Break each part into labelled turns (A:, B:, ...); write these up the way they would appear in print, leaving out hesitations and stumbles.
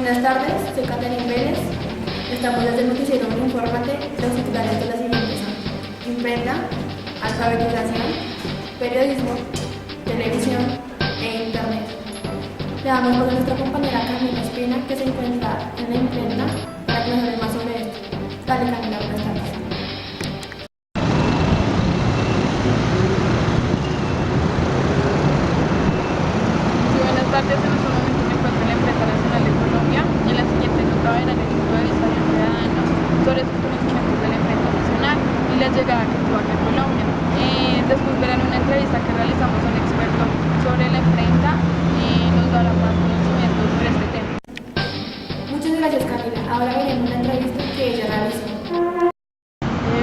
A: Buenas tardes, soy Catherine Vélez. Estamos desde el noticiero Infórmate, los titulares de las siguientes: imprenta, alfabetización, periodismo, televisión e internet. Le damos voz a nuestra compañera Camila Espina, que se encuentra en la imprenta, para que nos hable más sobre esto. Dale, Camila, buenas tardes.
B: Buenas tardes, en estos momentos me encuentro en la Imprenta Nacional de Colombia. En la siguiente nota verán el punto de vista de los ciudadanos sobre sus conocimientos de la imprenta nacional y la llegada que tuvo aquí a Colombia. Después verán una entrevista que realizamos a un experto sobre la imprenta y nos dará más conocimientos sobre este tema.
A: Muchas gracias, Camila. Ahora veremos una entrevista que ella realizó.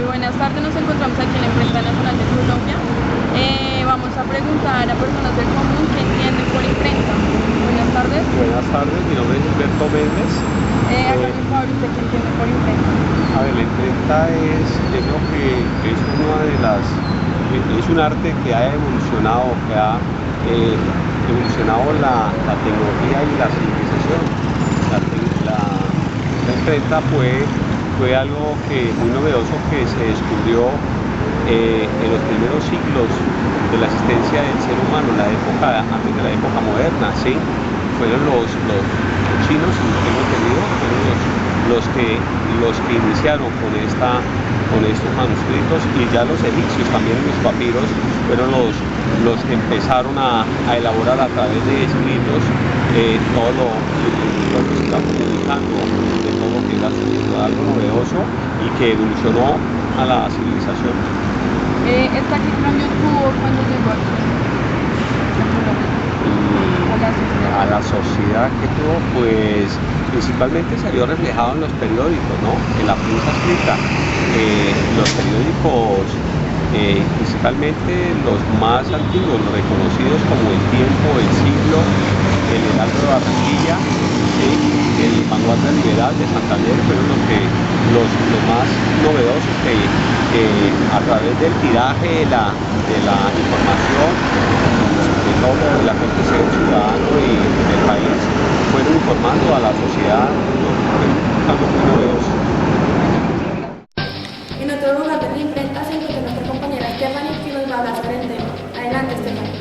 B: Buenas tardes, nos encontramos aquí en la Imprenta Nacional de Colombia. Vamos a preguntar a personas del común que entienden por imprenta. Buenas tardes.
C: Buenas tardes, mi nombre es Humberto Méndez.
B: Hágame un favor, ¿usted qué entiende por imprenta?
C: A ver, la imprenta yo creo que es una de las, es un arte que ha evolucionado, la tecnología y la civilización. La imprenta fue algo muy novedoso que se descubrió en los primeros siglos de la existencia del ser humano, antes de la época moderna, ¿sí? Fueron los chinos, tengo entendido, fueron los que iniciaron con estos manuscritos, y ya los egipcios también en los papiros fueron los que empezaron a elaborar a través de escritos todo lo que se está comunicando, de todo lo que era algo novedoso y que evolucionó a la civilización.
B: ¿Esta qué cambio tuvo cuando llegó aquí a Colombia?
C: A la sociedad que tuvo, pues principalmente salió reflejado en los periódicos, ¿no? En la prensa escrita. Los periódicos, principalmente los más antiguos, los reconocidos como El Tiempo, El Siglo, El Heraldo de Barranquilla, el Vanguardia Liberal de Santander, fueron los más novedosos que a través del tiraje de la información, de todo el acontecer ciudadano y del país, fueron informando a la sociedad, algo muy novedoso.
A: En otro lugar de la imprenta se encuentra nuestra compañera Stephanie, que nos va a hablar sobre el tema. Adelante, Stephanie.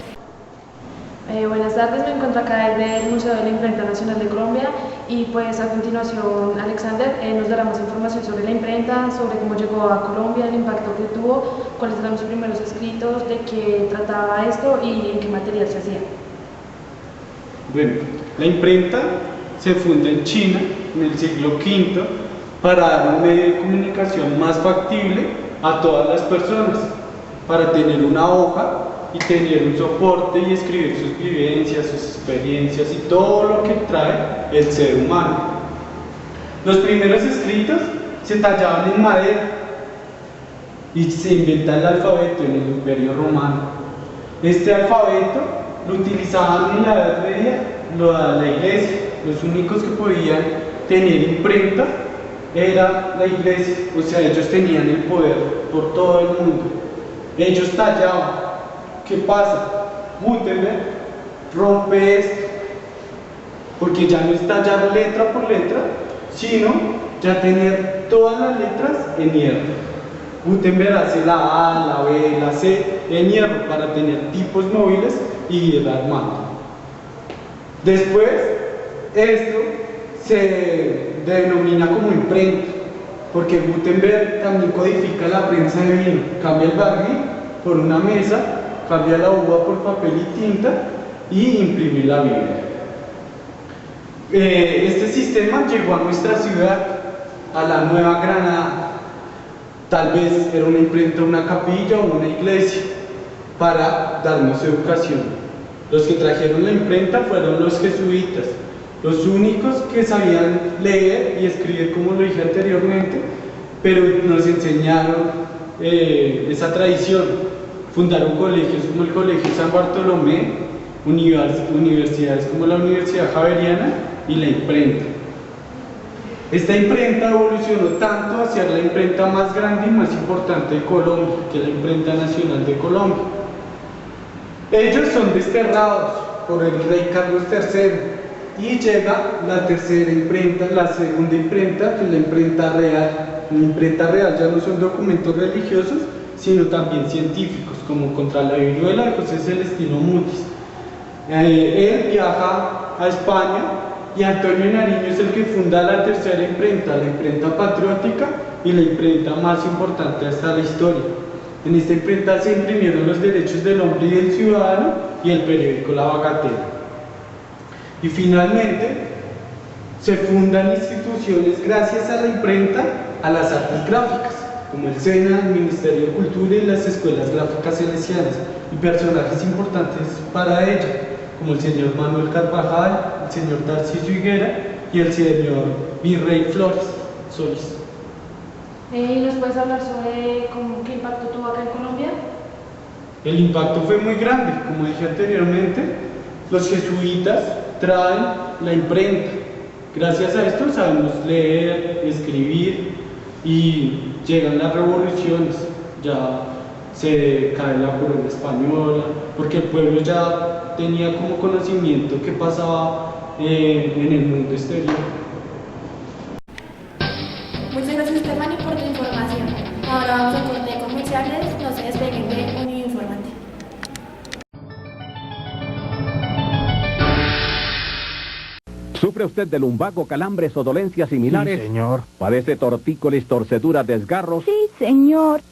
D: Buenas tardes, me encuentro acá desde el Museo de la Imprenta Nacional de Colombia y pues a continuación Alexander nos dará más información sobre la imprenta, sobre cómo llegó a Colombia, el impacto que tuvo, cuáles eran los primeros escritos, de qué trataba esto y en qué material se hacía.
E: Bueno, la imprenta se funda en China en el siglo V para dar un medio de comunicación más factible a todas las personas, para tener una hoja y tener un soporte y escribir sus vivencias, sus experiencias y todo lo que trae el ser humano. Los primeros escritos se tallaban en madera y se inventa el alfabeto en el Imperio Romano. Este alfabeto lo utilizaban en la Edad Media la iglesia. Los únicos que podían tener imprenta era la iglesia, o sea, ellos tenían el poder por todo el mundo. Ellos tallaban. ¿Qué pasa? Gutenberg rompe esto, porque ya no es tallar letra por letra, sino ya tener todas las letras en hierro. Gutenberg hace la A, la B, la C en hierro para tener tipos móviles y ir armando. Después, esto se denomina como imprenta, porque Gutenberg también codifica la prensa de vino, cambia el barril por una mesa, cambia la uva por papel y tinta y imprimir la Biblia. Este sistema llegó a nuestra ciudad, a la Nueva Granada. Tal vez era una imprenta, una capilla o una iglesia, para darnos educación. Los que trajeron la imprenta fueron los jesuitas, los únicos que sabían leer y escribir, como lo dije anteriormente, pero nos enseñaron esa tradición. Fundaron colegios como el Colegio San Bartolomé, universidades como la Universidad Javeriana y la imprenta. Esta imprenta evolucionó tanto hacia la imprenta más grande y más importante de Colombia, que es la Imprenta Nacional de Colombia. Ellos son desterrados por el rey Carlos III Y llega la tercera imprenta, la segunda imprenta, que es la imprenta real. En la imprenta real ya no son documentos religiosos, sino también científicos, como Contra la viruela de José Celestino Mutis. Él viaja a España y Antonio Nariño es el que funda la tercera imprenta, la imprenta patriótica y la imprenta más importante hasta la historia. En esta imprenta se imprimieron los derechos del hombre y del ciudadano y el periódico La Bagatela. Y finalmente se fundan instituciones gracias a la imprenta a las artes gráficas, como el SENA, el Ministerio de Cultura y las escuelas gráficas salesianas, y personajes importantes para ella, como el señor Manuel Carvajal, el señor Tarcisio Higuera y el señor Virrey Flores Solís.
D: ¿Y nos puedes hablar sobre qué impacto tuvo acá en Colombia?
E: El impacto fue muy grande, como dije anteriormente, los jesuitas traen la imprenta. Gracias a esto sabemos leer, escribir y llegan las revoluciones, ya se cae la corona española, porque el pueblo ya tenía como conocimiento qué pasaba en el mundo exterior.
A: Muchas gracias, Stephanie, por tu información. Ahora vamos a corte de comerciales. No se despeguen de Unido Informante.
F: ¿Sufre usted de lumbago, calambres o dolencias similares?
G: Sí, señor.
F: ¿Padece tortícolis, torceduras, desgarros?
H: Sí, señor.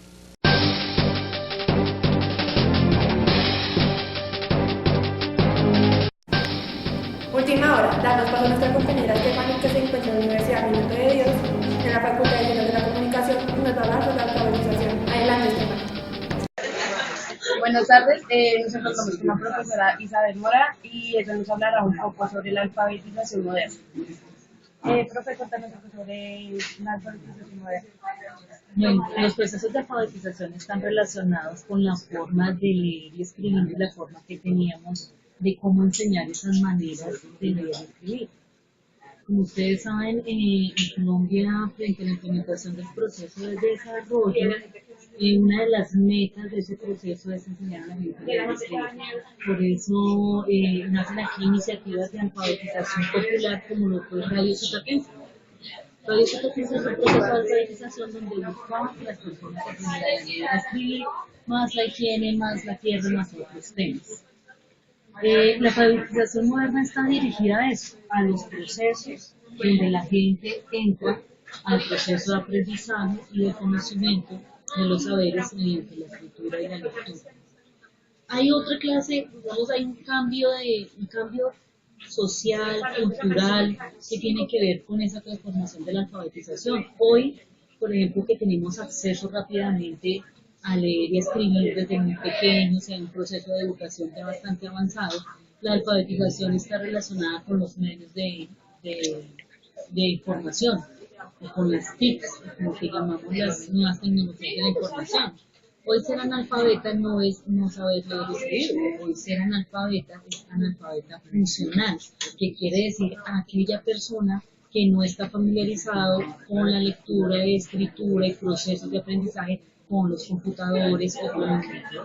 A: Última hora, damos paso a nuestra compañera Stephanie, que se encuentra en la Universidad Minuto de Dios, en la Facultad de Ciencias de la Comunicación, y nos va a hablar sobre la alfabetización. Adelante, Stephanie.
I: Buenas tardes, nos encontramos con la profesora Isabel Mora y ella nos hablará un poco sobre la alfabetización moderna. Profe, cuéntanos un poco sobre la alfabetización moderna.
J: Bueno, los procesos de alfabetización están relacionados con la forma de leer y escribir y la forma que teníamos de cómo enseñar esas maneras de leer y escribir. Como ustedes saben, en Colombia, frente a la implementación del proceso de desarrollo, una de las metas de ese proceso es enseñar a la gente a leer y escribir. Por eso nacen aquí iniciativas de alfabetización popular como lo fue Radio Sutatense. Radio Sutatense es un proceso de alfabetización donde buscamos que las personas aprendan a leer y a escribir, más la higiene, más la tierra, más otros temas. La alfabetización moderna está dirigida a eso, a los procesos donde la gente entra al proceso de aprendizaje y de conocimiento de los saberes mediante la escritura y la lectura. Hay otra clase, digamos, hay un cambio social, cultural, que tiene que ver con esa transformación de la alfabetización. Hoy, por ejemplo, que tenemos acceso rápidamente a leer y a escribir desde muy pequeños, en un proceso de educación ya bastante avanzado, la alfabetización está relacionada con los medios de información, con las TICs, como que llamamos las nuevas tecnologías de la información. Hoy ser analfabeta no es no saber leer y escribir, hoy ser analfabeta es analfabeta funcional, que quiere decir aquella persona que no está familiarizado con la lectura, escritura y procesos de aprendizaje con los computadores o con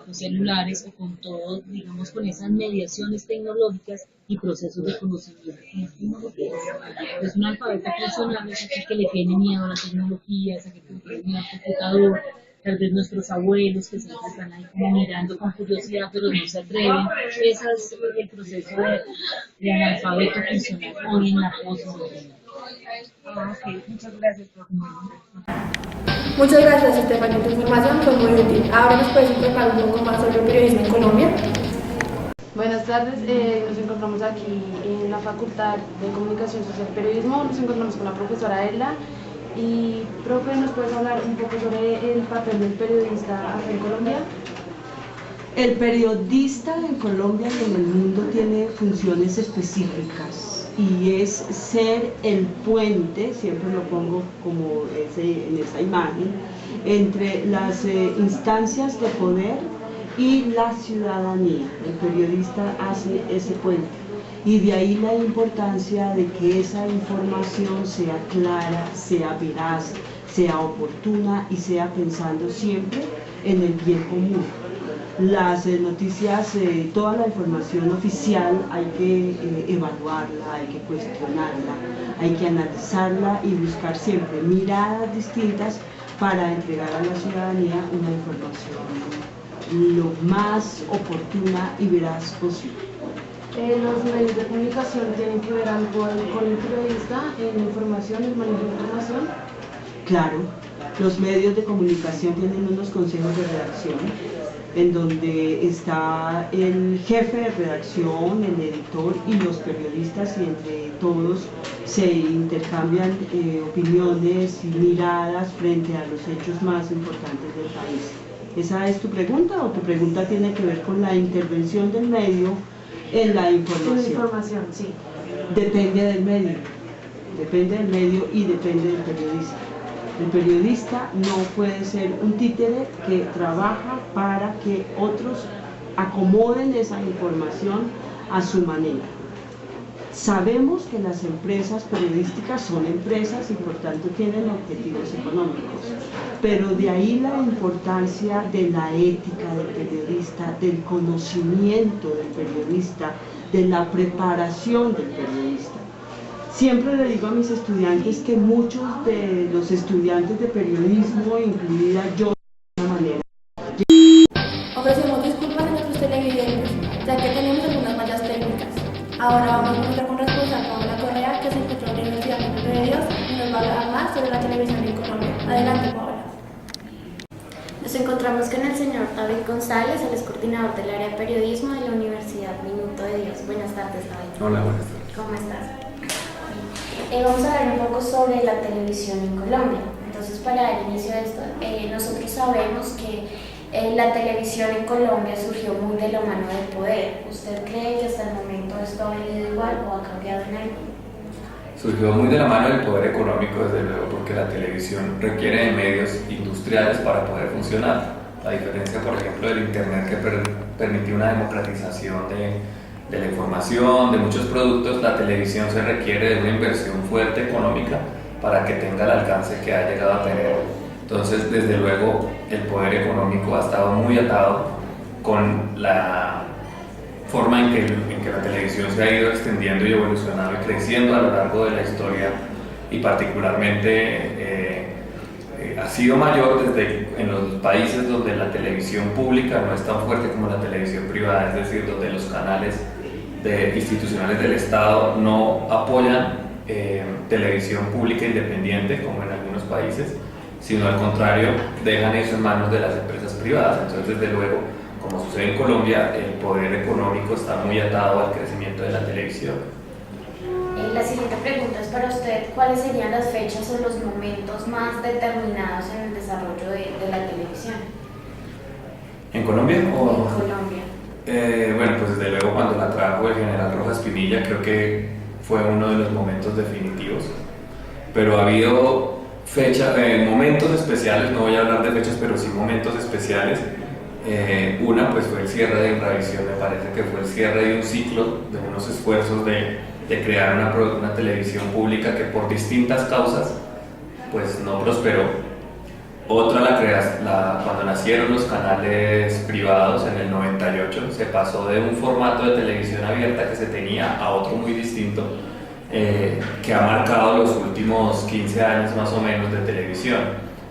J: los celulares o con todo, digamos, con esas mediaciones tecnológicas y procesos de conocimiento con las tecnologías. Es un alfabeta funcional, es aquel que le tiene miedo a la tecnología, es aquel que le tiene miedo al computador, tal vez nuestros abuelos que siempre están ahí como mirando con curiosidad pero no se atreven. Ese es el proceso de analfabeto funcional hoy en la posmodernidad.
I: Ok, muchas gracias, profe.
A: Muchas gracias, Stephanie. Tu información fue muy útil. Ahora nos puedes informar un poco más sobre el periodismo en Colombia.
D: Buenas tardes, nos encontramos aquí en la Facultad de Comunicación Social y Periodismo. Nos encontramos con la profesora Ela. Y, profe, ¿nos puedes hablar un poco sobre el papel del periodista acá en Colombia?
K: El periodista en Colombia y en el mundo tiene funciones específicas y es ser el puente, siempre lo pongo como en esa imagen, entre las instancias de poder y la ciudadanía. El periodista hace ese puente. Y de ahí la importancia de que esa información sea clara, sea veraz, sea oportuna y sea pensando siempre en el bien común. Las noticias, toda la información oficial hay que evaluarla, hay que cuestionarla, hay que analizarla y buscar siempre miradas distintas para entregar a la ciudadanía una información lo más oportuna y veraz posible.
D: ¿Los medios de comunicación tienen que ver algo con el periodista en la información, el manejo de información?
K: Claro, los medios de comunicación tienen unos consejos de redacción en donde está el jefe de redacción, el editor y los periodistas, y entre todos se intercambian opiniones y miradas frente a los hechos más importantes del país. ¿Esa es tu pregunta o tu pregunta tiene que ver con la intervención del medio en la información?
D: En la información, sí.
K: Depende del medio y depende del periodista. El periodista no puede ser un títere que trabaja para que otros acomoden esa información a su manera. Sabemos que las empresas periodísticas son empresas y por tanto tienen objetivos económicos, pero de ahí la importancia de la ética del periodista, del conocimiento del periodista, de la preparación del periodista. Siempre le digo a mis estudiantes que muchos de los estudiantes de periodismo, incluida yo, de alguna manera.
A: Ofrecemos disculpas a nuestros televidentes, ya que tenemos algunas fallas técnicas. Ahora vamos a encontrar con responsable Paola Correa, que se encuentra en la Universidad de Dios y nos va a hablar más sobre la televisión en Colombia. Adelante, Paola.
G: Nos encontramos con el señor David González, el coordinador del área de periodismo de la Universidad Minuto de Dios. Buenas tardes, David.
H: Hola, buenas tardes.
G: ¿Cómo estás? Vamos a hablar un poco sobre la televisión en Colombia. Entonces, para dar inicio a esto, nosotros sabemos que la televisión en Colombia surgió muy de la mano del poder. ¿Usted cree que hasta el momento esto ha venido igual o ha cambiado en algo?
H: Surgió muy de la mano del poder económico, desde luego, porque la televisión requiere de medios industriales para poder funcionar. A diferencia, por ejemplo, del Internet, que permitió una democratización de la información, de muchos productos, la televisión se requiere de una inversión fuerte económica para que tenga el alcance que ha llegado a tener. Entonces, desde luego, el poder económico ha estado muy atado con la forma en que la televisión se ha ido extendiendo y evolucionando y creciendo a lo largo de la historia, y particularmente ha sido mayor en los países donde la televisión pública no es tan fuerte como la televisión privada, es decir, donde los canales institucionales del Estado no apoyan televisión pública independiente como en algunos países, sino al contrario, dejan eso en manos de las empresas privadas. Entonces, desde luego, como sucede en Colombia, el poder económico está muy atado al crecimiento de la televisión.
G: La siguiente pregunta es para usted: ¿cuáles serían las fechas o los momentos más determinados en el desarrollo de la televisión?
H: ¿En Colombia?
G: En Colombia.
H: Bueno, pues desde luego cuando la trajo el general Rojas Pinilla, creo que fue uno de los momentos definitivos, pero ha habido momentos especiales, no voy a hablar de fechas, pero sí momentos especiales. Una pues fue el cierre de Imravisión, me parece que fue el cierre de un ciclo, de unos esfuerzos de crear una televisión pública que por distintas causas pues no prosperó. Otra, cuando nacieron los canales privados en el 98, se pasó de un formato de televisión abierta que se tenía a otro muy distinto, que ha marcado los últimos 15 años más o menos de televisión.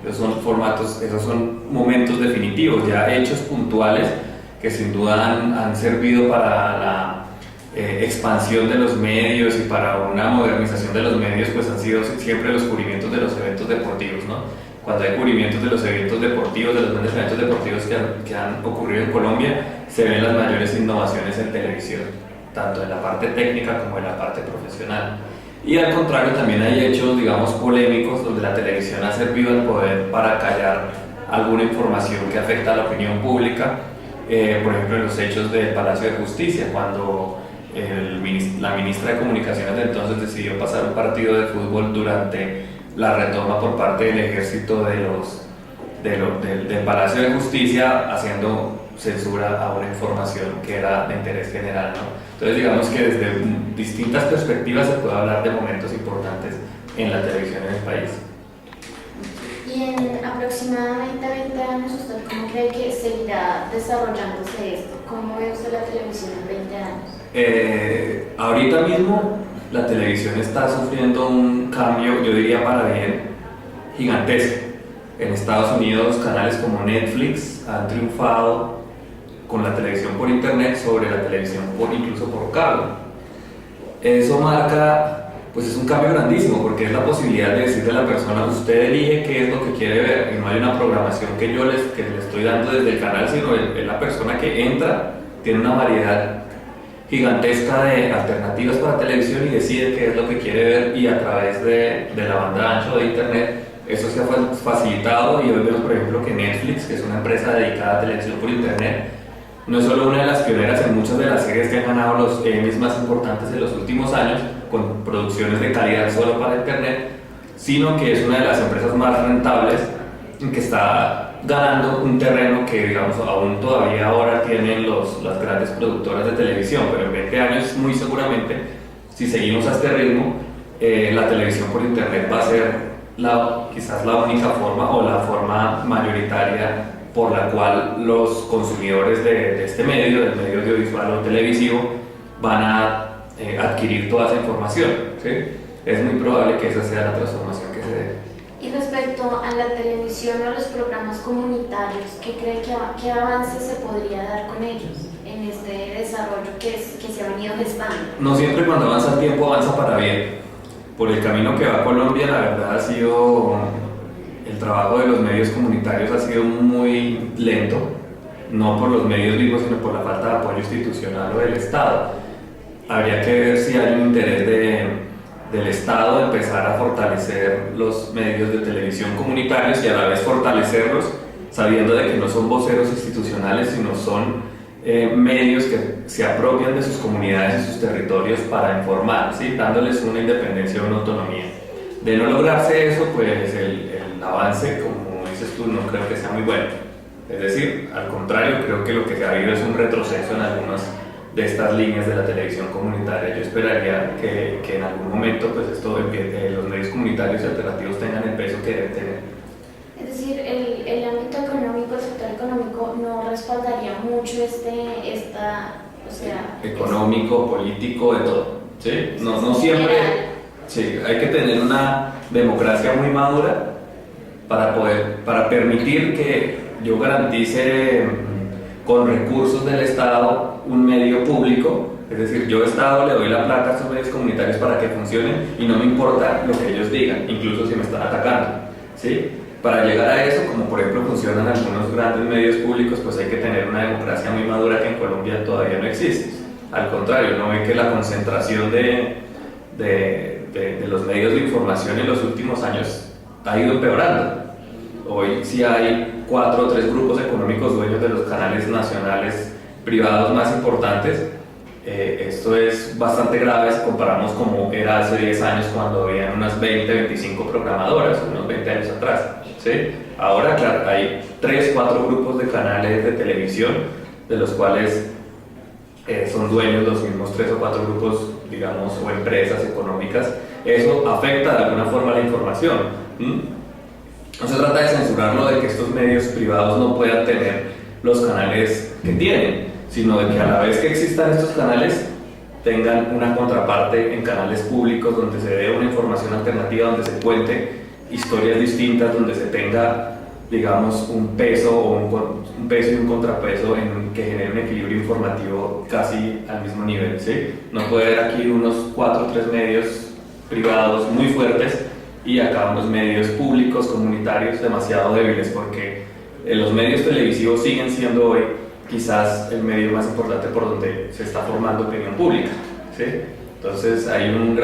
H: Esos son momentos definitivos, ya hechos puntuales que sin duda han servido para la expansión de los medios y para una modernización de los medios, pues han sido siempre los cubrimientos de los eventos deportivos, ¿no? Cuando hay cubrimientos de los eventos deportivos, de los grandes eventos deportivos que han ocurrido en Colombia, se ven las mayores innovaciones en televisión, tanto en la parte técnica como en la parte profesional. Y al contrario, también hay hechos, digamos, polémicos, donde la televisión ha servido al poder para callar alguna información que afecta a la opinión pública. Por ejemplo, en los hechos del Palacio de Justicia, cuando la ministra de Comunicaciones de entonces decidió pasar un partido de fútbol durante la retoma por parte del ejército del Palacio de Justicia, haciendo censura a una información que era de interés general, ¿no? Entonces, digamos que desde distintas perspectivas se puede hablar de momentos importantes en la televisión en el país.
G: Y Y en aproximadamente 20 años, ¿usted cómo cree que seguirá desarrollándose esto? ¿Cómo ve usted la televisión en 20 años?
H: Ahorita mismo la televisión está sufriendo un cambio, yo diría para bien, gigantesco. En Estados Unidos, canales como Netflix han triunfado con la televisión por internet sobre la televisión incluso por cable. Eso marca, pues es un cambio grandísimo, porque es la posibilidad de decirle a la persona: usted elige qué es lo que quiere ver, y no hay una programación que yo le estoy dando desde el canal, sino es la persona que entra, tiene una variedad gigantesca de alternativas para televisión y decide qué es lo que quiere ver, y a través de la banda ancha o de internet eso se ha facilitado. Y hoy vemos, por ejemplo, que Netflix, que es una empresa dedicada a televisión por internet, no es solo una de las pioneras en muchas de las series que han ganado los Emmys más importantes en los últimos años, con producciones de calidad solo para internet, sino que es una de las empresas más rentables, que está ganando un terreno que, digamos, aún todavía ahora tienen las grandes productoras de televisión, pero en 20 años muy seguramente, si seguimos a este ritmo, la televisión por internet va a ser quizás la única forma o la forma mayoritaria por la cual los consumidores de este medio, del medio audiovisual o televisivo, van a adquirir toda esa información, ¿sí? Es muy probable que esa sea la transformación que se dé.
G: Y respecto a la televisión o a los programas comunitarios, ¿qué cree qué avances se podría dar con ellos en este desarrollo que se ha venido gestando?
H: No siempre cuando avanza el tiempo avanza para bien. Por el camino que va Colombia, la verdad el trabajo de los medios comunitarios ha sido muy lento, no por los medios vivos, sino por la falta de apoyo institucional o del Estado. Habría que ver si hay un interés del Estado de empezar a fortalecer los medios de televisión comunitarios y a la vez fortalecerlos sabiendo de que no son voceros institucionales, sino son medios que se apropian de sus comunidades y sus territorios para informar, ¿sí? Dándoles una independencia o una autonomía. De no lograrse eso, pues el avance, como dices tú, no creo que sea muy bueno. Es decir, al contrario, creo que lo que se ha habido es un retroceso en algunas de estas líneas de la televisión comunitaria. Yo esperaría que en algún momento pues los medios comunitarios y alternativos tengan el peso que deben tener.
G: Es decir, el ámbito económico, el sector económico no respaldaría mucho
H: económico, político, de todo, ¿sí? No siempre, sí, hay que tener una democracia muy madura para permitir que yo garantice con recursos del Estado un medio público. Es decir, yo Estado le doy la plata a estos medios comunitarios para que funcionen y no me importa lo que ellos digan, incluso si me están atacando, ¿sí? Para llegar a eso, como por ejemplo funcionan algunos grandes medios públicos, pues hay que tener una democracia muy madura que en Colombia todavía no existe. Al contrario, no ve que la concentración de los medios de información en los últimos años ha ido empeorando. Hoy sí hay 4 o 3 grupos económicos dueños de los canales nacionales privados más importantes. Esto es bastante grave si comparamos como era hace 10 años, cuando habían unas 20, 25 programadoras, unos 20 años atrás, ¿sí? Ahora, claro, hay 3, 4 grupos de canales de televisión, de los cuales son dueños los mismos 3 o 4 grupos, digamos, o empresas económicas. Eso afecta de alguna forma la información. No se trata de censurarlo, de que estos medios privados no puedan tener los canales que tienen, sino de que a la vez que existan estos canales tengan una contraparte en canales públicos donde se dé una información alternativa, donde se cuente historias distintas, donde se tenga, digamos, un peso y un contrapeso que genere un equilibrio informativo casi al mismo nivel, ¿sí? No puede haber aquí unos 4 o 3 medios privados muy fuertes y acá unos medios públicos, comunitarios demasiado débiles, porque los medios televisivos siguen siendo hoy quizás el medio más importante por donde se está formando opinión pública, ¿sí? Entonces hay un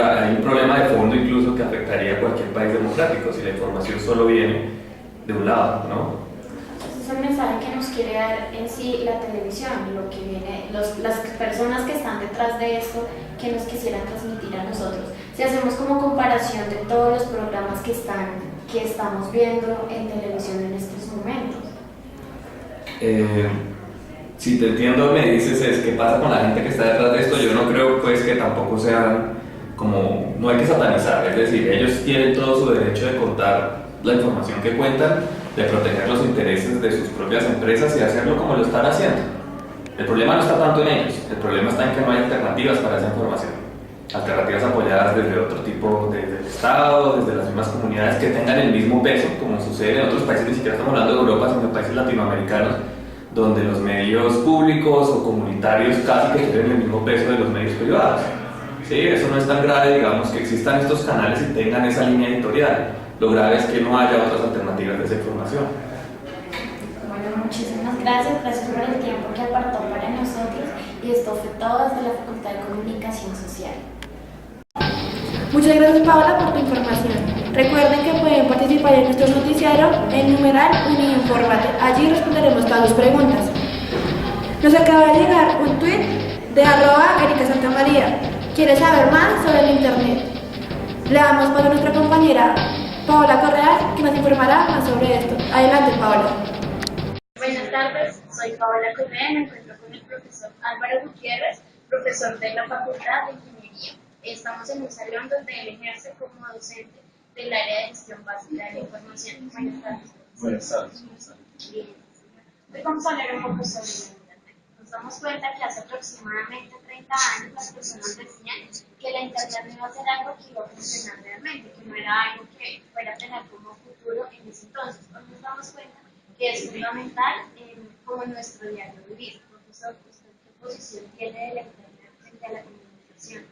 H: problema de fondo incluso que afectaría a cualquier país democrático si la información solo viene de un lado, ¿no?
G: Ese es el mensaje que nos quiere dar en sí la televisión, lo que viene, las personas que están detrás de esto, que nos quisieran transmitir a nosotros. Si hacemos como comparación de todos los programas que estamos viendo en televisión en estos momentos.
H: Si te entiendo, me dices qué pasa con la gente que está detrás de esto. Yo no creo pues que tampoco sean como, no hay que satanizar, es decir, ellos tienen todo su derecho de contar la información que cuentan, de proteger los intereses de sus propias empresas y de hacerlo como lo están haciendo. El problema no está tanto en ellos, el problema está en que no hay alternativas para esa información. Alternativas apoyadas desde otro tipo, desde el Estado, desde las mismas comunidades que tengan el mismo peso, como sucede en otros países, ni siquiera estamos hablando de Europa, sino de países latinoamericanos, donde los medios públicos o comunitarios casi que tienen el mismo peso de los medios privados. Sí, eso no es tan grave, digamos, que existan estos canales y tengan esa línea editorial. Lo grave es que no haya otras alternativas de esa información.
G: Bueno, muchísimas gracias por el tiempo que apartó para nosotros, y esto fue todo desde la Facultad de Comunicación Social.
A: Muchas gracias, Paola, por tu información. Recuerden que pueden participar en nuestro noticiario en #Uniinformate. Allí responderemos todas sus preguntas. Nos acaba de llegar un tuit de @EricaSantamaría. ¿Quiere saber más sobre el Internet? Le damos paso a nuestra compañera Paola Correa, que nos informará más sobre esto. Adelante, Paola.
L: Buenas tardes, soy Paola Correa y me encuentro con el profesor Álvaro Gutiérrez, profesor de la Facultad de Ingeniería. Estamos en un salón donde él ejerce como docente del área de gestión básica de la información. Buenas tardes.
M: Buenas tardes.
L: Bien. Hoy vamos a hablar un poco sobre el Internet. Nos damos cuenta que hace aproximadamente 30 años las personas decían que la Internet no iba a ser algo que iba a funcionar realmente, que no era algo que fuera a tener como futuro en ese entonces. Hoy nos damos cuenta que es fundamental como nuestro diario vivir. Profesor, ¿usted qué posición tiene de la Internet frente a la comunicación?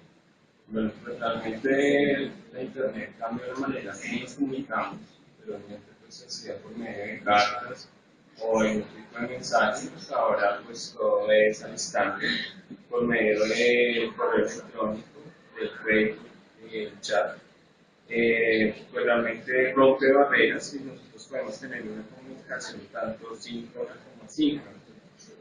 M: Bueno, pues realmente la Internet cambió la manera que nos comunicamos, anteriormente pues se hacía por medio de cartas o en un tipo de mensajes, pues ahora pues todo es al instante, por medio del correo electrónico, del Facebook y el chat. Pues realmente rompe barreras y nosotros podemos tener una comunicación tanto síncrona como asíncrona,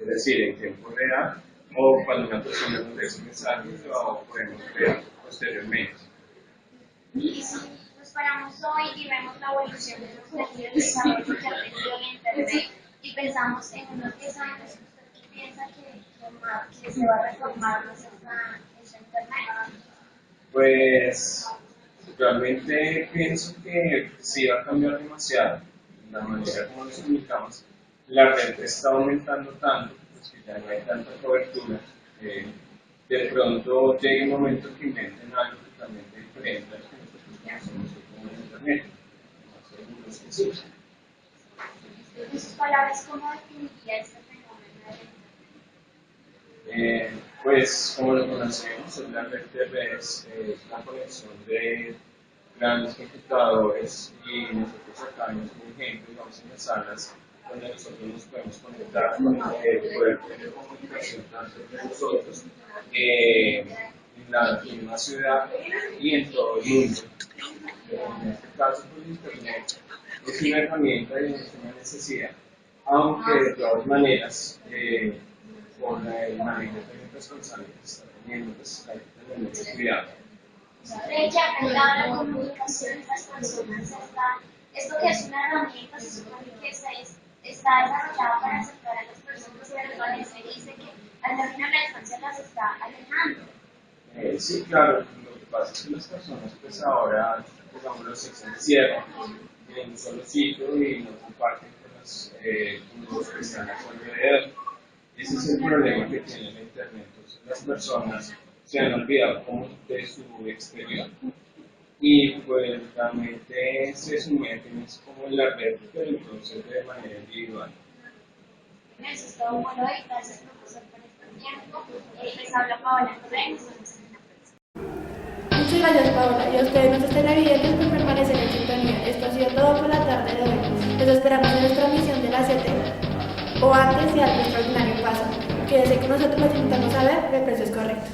M: es decir, en tiempo real, o cuando una persona nos deja un mensaje lo podemos ver posteriormente.
L: Y si nos paramos hoy y vemos la evolución de los medios de desarrollo que ha tenido el Internet y pensamos en unos 10 años, ¿usted qué piensa que se va a reformar más esta Internet?
M: Pues realmente pienso que sí va a cambiar demasiado la manera como nos comunicamos. La red está aumentando tanto, pues que ya no hay tanta cobertura. De pronto llega un momento que inventen algo totalmente diferente a lo que nosotros conocemos como Internet. No seguros que sí.
L: En sus palabras, ¿cómo definiría este fenómeno del Internet?
M: Pues como lo conocemos, la red de redes es la conexión de grandes computadores, y nosotros acá vemos un ejemplo, digamos, en las salas donde nosotros nos podemos conectar con el poder tener comunicación tanto entre nosotros en la misma ciudad y en todo el mundo. En este caso, pues, Internet es una herramienta y es una necesidad, aunque de todas maneras, por el manejo responsable que se está teniendo, pues hay que tener mucho cuidado.
L: ¿Cree que ha cambiado la comunicación de las personas? Esto que es una herramienta, se supone que está desarrollada para acercar a las personas, pero se dice que al terminar la distancia las está alejando.
M: Sí, claro, lo que pasa es que las personas pues ahora, digámoslo así, se encierran en un solo sitio y no comparten con los que están a su alrededor. Ese es el problema que tiene la Internet. Entonces las personas se han olvidado como de su exterior y pues realmente se sumergen como en la red, pero entonces de manera individual.
L: Eso es todo por hoy. Gracias, profesor, por este tiempo. Les habla Paola Correa.
A: Muchas gracias, Paola, y a ustedes, nuestros televidentes, por permanecer en sintonía. Esto ha sido todo por la tarde de hoy. Los esperamos en nuestra misión de las 7, o antes si algo extraordinario pasa. Quédese con nosotros, los invitamos a ver El Precio es Correcto.